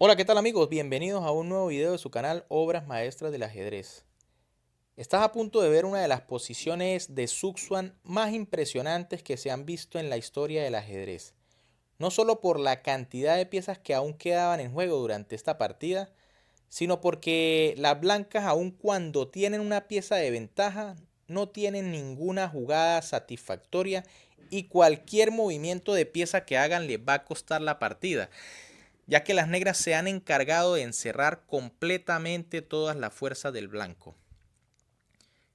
Hola, ¿qué tal amigos? Bienvenidos a un nuevo video de su canal Obras Maestras del Ajedrez. Estás a punto de ver una de las posiciones de Suxuan más impresionantes que se han visto en la historia del ajedrez. No solo por la cantidad de piezas que aún quedaban en juego durante esta partida, sino porque las blancas, aun cuando tienen una pieza de ventaja, no tienen ninguna jugada satisfactoria y cualquier movimiento de pieza que hagan les va a costar la partida, ya que las negras se han encargado de encerrar completamente todas las fuerzas del blanco.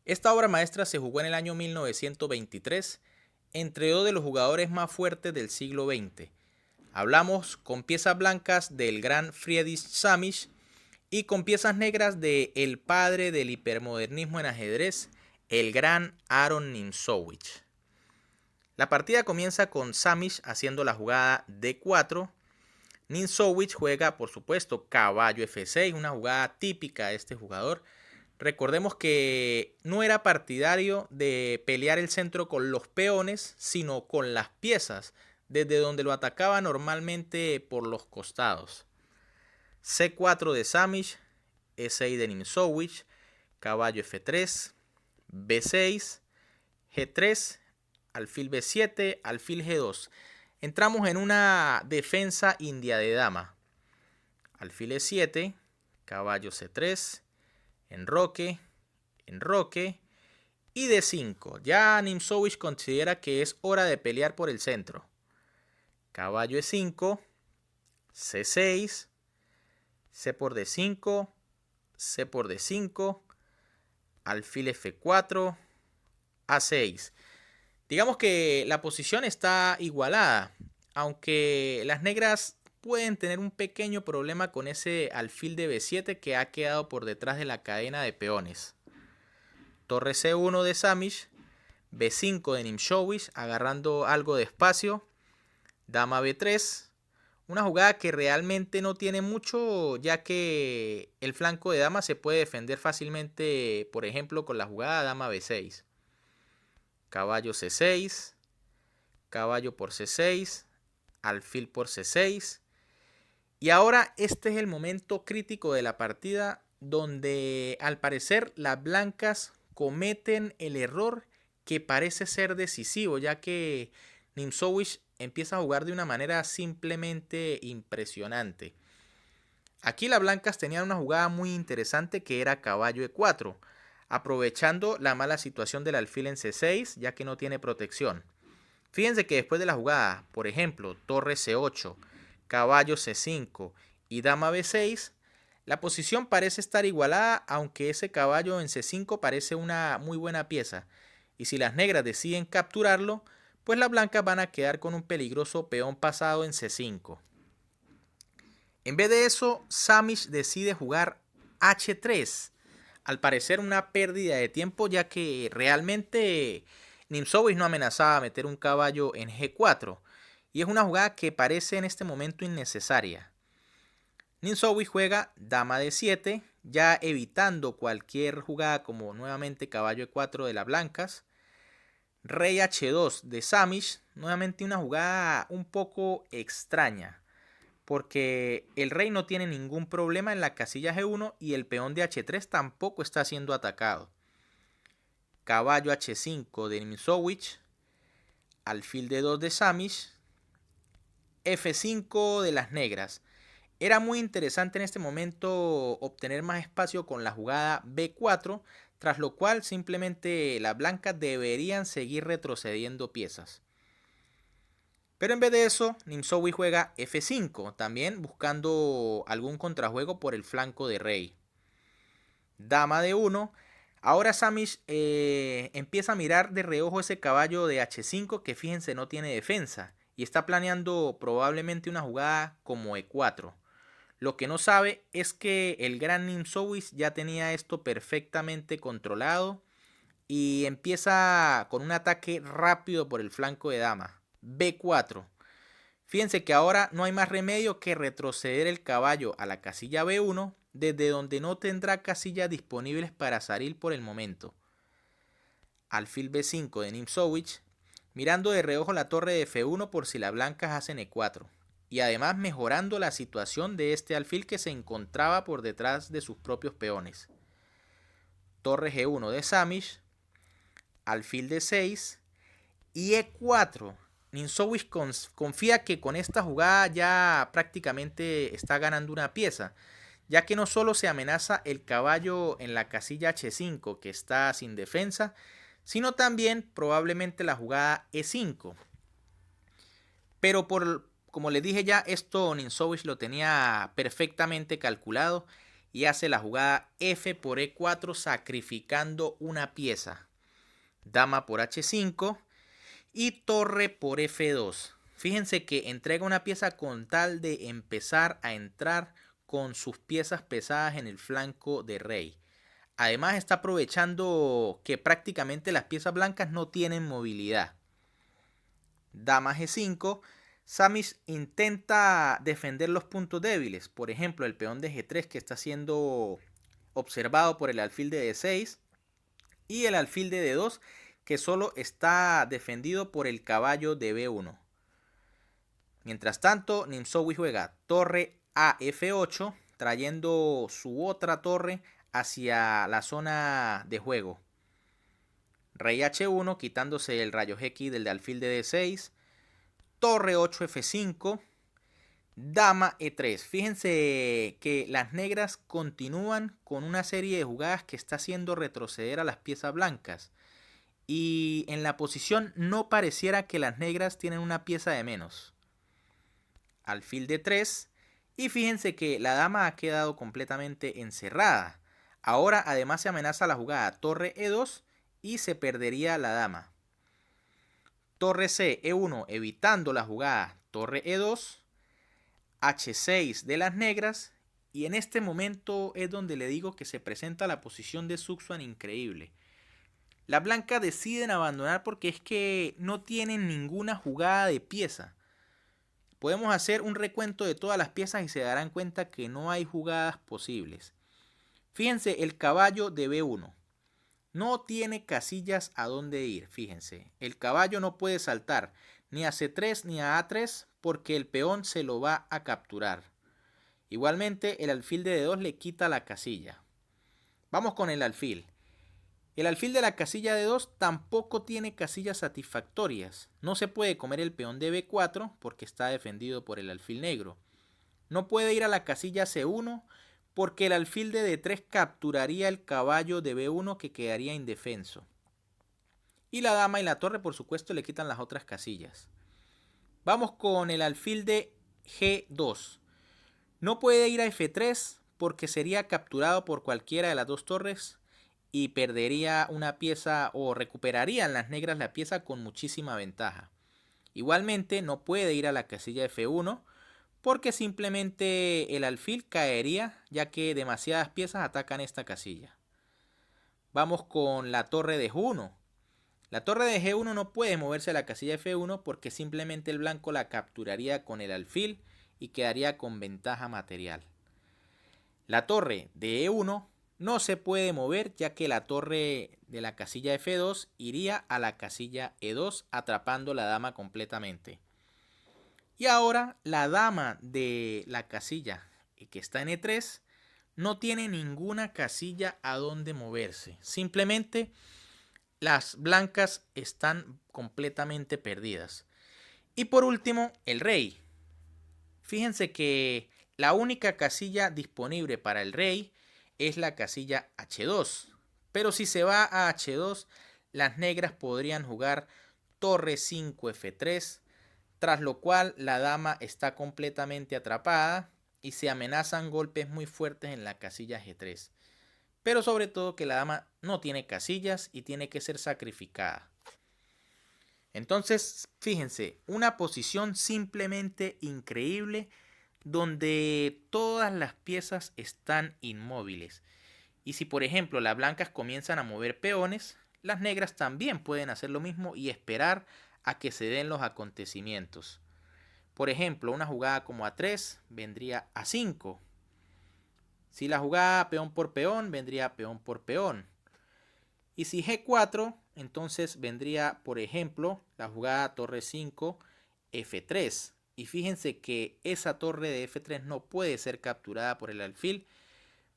Esta obra maestra se jugó en el año 1923 entre dos de los jugadores más fuertes del siglo XX. Hablamos con piezas blancas del gran Friedrich Samish y con piezas negras de el padre del hipermodernismo en ajedrez, el gran Aaron Nimzowitsch. La partida comienza con Samish haciendo la jugada D4. Nimzowitsch juega, por supuesto, caballo F6, una jugada típica de este jugador. Recordemos que no era partidario de pelear el centro con los peones, sino con las piezas, desde donde lo atacaba normalmente por los costados. C4 de Samish, E6 de Nimzowitsch, caballo F3, B6, G3, alfil B7, alfil G2. Entramos en una defensa india de dama. Alfil E7, caballo C3, enroque, enroque y D5. Ya Nimzowitsch considera que es hora de pelear por el centro. Caballo E5, C6, C por D5, C por D5, alfil F4, A6. Digamos que la posición está igualada, aunque las negras pueden tener un pequeño problema con ese alfil de B7 que ha quedado por detrás de la cadena de peones. Torre C1 de Samish, B5 de Nimzowitsch agarrando algo de espacio, dama B3, una jugada que realmente no tiene mucho, ya que el flanco de dama se puede defender fácilmente, por ejemplo con la jugada dama B6. Caballo C6, caballo por C6, alfil por C6. Y ahora este es el momento crítico de la partida donde al parecer las blancas cometen el error que parece ser decisivo, ya que Nimzowitsch empieza a jugar de una manera simplemente impresionante. Aquí las blancas tenían una jugada muy interesante que era caballo E4, aprovechando la mala situación del alfil en C6, ya que no tiene protección. Fíjense que después de la jugada, por ejemplo, torre C8, caballo C5 y dama B6, la posición parece estar igualada, aunque ese caballo en C5 parece una muy buena pieza. Y si las negras deciden capturarlo, pues las blancas van a quedar con un peligroso peón pasado en C5. En vez de eso, Samish decide jugar H3. Al parecer una pérdida de tiempo, ya que realmente Nimzowitsch no amenazaba meter un caballo en G4. Y es una jugada que parece en este momento innecesaria. Nimzowitsch juega dama D7, ya evitando cualquier jugada como nuevamente caballo E4 de las blancas. Rey H2 de Samish, nuevamente una jugada un poco extraña, porque el rey no tiene ningún problema en la casilla G1 y el peón de H3 tampoco está siendo atacado. Caballo H5 de Nimzowitsch, alfil D2 de Samish, F5 de las negras. Era muy interesante en este momento obtener más espacio con la jugada B4, tras lo cual simplemente las blancas deberían seguir retrocediendo piezas. Pero en vez de eso, Nimzowitsch juega F5, también buscando algún contrajuego por el flanco de rey. Dama de 1. Ahora Samish empieza a mirar de reojo ese caballo de H5 que fíjense no tiene defensa. Y está planeando probablemente una jugada como E4. Lo que no sabe es que el gran Nimzowitsch ya tenía esto perfectamente controlado. Y empieza con un ataque rápido por el flanco de dama. B4. Fíjense que ahora no hay más remedio que retroceder el caballo a la casilla B1, desde donde no tendrá casillas disponibles para salir por el momento. Alfil B5 de Nimzowitsch, mirando de reojo la torre de F1 por si las blancas hacen E4. y además mejorando la situación de este alfil que se encontraba por detrás de sus propios peones. Torre G1 de Samish, alfil D6 y E4. Ninsowish confía que con esta jugada ya prácticamente está ganando una pieza, ya que no solo se amenaza el caballo en la casilla H5 que está sin defensa, sino también probablemente la jugada E5. Pero como les dije ya, esto Ninsowish lo tenía perfectamente calculado y hace la jugada F por E4 sacrificando una pieza. Dama por H5 y torre por F2. Fíjense que entrega una pieza con tal de empezar a entrar con sus piezas pesadas en el flanco de rey. Además está aprovechando que prácticamente las piezas blancas no tienen movilidad. Dama G5. Samish intenta defender los puntos débiles. Por ejemplo, el peón de G3 que está siendo observado por el alfil de D6 y el alfil de D2 que solo está defendido por el caballo de B1. Mientras tanto, Ninsowish juega torre a F8, trayendo su otra torre hacia la zona de juego. Rey H1, quitándose el rayo X del alfil de D6. Torre 8 F5. Dama E3. Fíjense que las negras continúan con una serie de jugadas que está haciendo retroceder a las piezas blancas. Y en la posición no pareciera que las negras tienen una pieza de menos. Alfil de 3 y fíjense que la dama ha quedado completamente encerrada. Ahora además se amenaza la jugada torre E2 y se perdería la dama. Torre C, E1 evitando la jugada torre E2, H6 de las negras y en este momento es donde le digo que se presenta la posición de Zugzwang increíble. Las blancas deciden abandonar porque es que no tienen ninguna jugada de pieza. Podemos hacer un recuento de todas las piezas y se darán cuenta que no hay jugadas posibles. Fíjense, el caballo de B1 no tiene casillas a dónde ir. Fíjense, el caballo no puede saltar ni a C3 ni a A3 porque el peón se lo va a capturar. Igualmente, el alfil de D2 le quita la casilla. Vamos con el alfil. El alfil de la casilla de 2 tampoco tiene casillas satisfactorias. No se puede comer el peón de B4 porque está defendido por el alfil negro. No puede ir a la casilla C1 porque el alfil de D3 capturaría el caballo de B1 que quedaría indefenso. Y la dama y la torre por supuesto le quitan las otras casillas. Vamos con el alfil de G2. No puede ir a F3 porque sería capturado por cualquiera de las dos torres y perdería una pieza o recuperarían las negras la pieza con muchísima ventaja. Igualmente no puede ir a la casilla F1 porque simplemente el alfil caería ya que demasiadas piezas atacan esta casilla. Vamos con la torre de G1. La torre de G1 no puede moverse a la casilla F1 porque simplemente el blanco la capturaría con el alfil y quedaría con ventaja material. La torre de E1 no se puede mover ya que la torre de la casilla F2 iría a la casilla E2 atrapando la dama completamente. Y ahora la dama de la casilla que está en E3 no tiene ninguna casilla a donde moverse. Simplemente las blancas están completamente perdidas. Y por último, el rey. Fíjense que la única casilla disponible para el rey es la casilla H2. Pero si se va a H2, las negras podrían jugar torre 5 F3, tras lo cual la dama está completamente atrapada y se amenazan golpes muy fuertes en la casilla G3. Pero sobre todo que la dama no tiene casillas y tiene que ser sacrificada. Entonces, fíjense, una posición simplemente increíble donde todas las piezas están inmóviles. Y si por ejemplo las blancas comienzan a mover peones, las negras también pueden hacer lo mismo y esperar a que se den los acontecimientos. Por ejemplo, una jugada como A3 vendría A5. Si la jugada peón por peón, vendría peón por peón. Y si G4, entonces vendría, por ejemplo, la jugada torre 5, F3. Y fíjense que esa torre de F3 no puede ser capturada por el alfil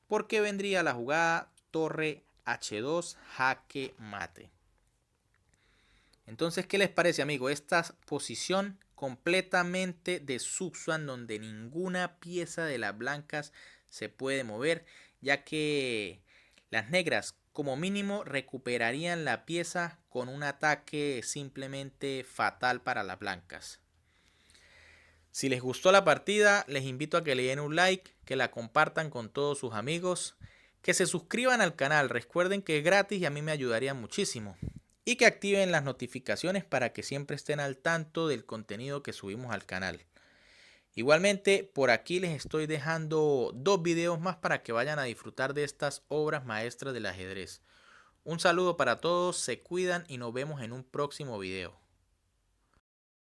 porque vendría la jugada torre H2 jaque mate. Entonces, ¿qué les parece, amigo? Esta posición completamente de Zugzwang donde ninguna pieza de las blancas se puede mover, ya que las negras como mínimo recuperarían la pieza con un ataque simplemente fatal para las blancas. Si les gustó la partida, les invito a que le den un like, que la compartan con todos sus amigos, que se suscriban al canal, recuerden que es gratis y a mí me ayudaría muchísimo. Y que activen las notificaciones para que siempre estén al tanto del contenido que subimos al canal. Igualmente, por aquí les estoy dejando 2 videos más para que vayan a disfrutar de estas obras maestras del ajedrez. Un saludo para todos, se cuidan y nos vemos en un próximo video.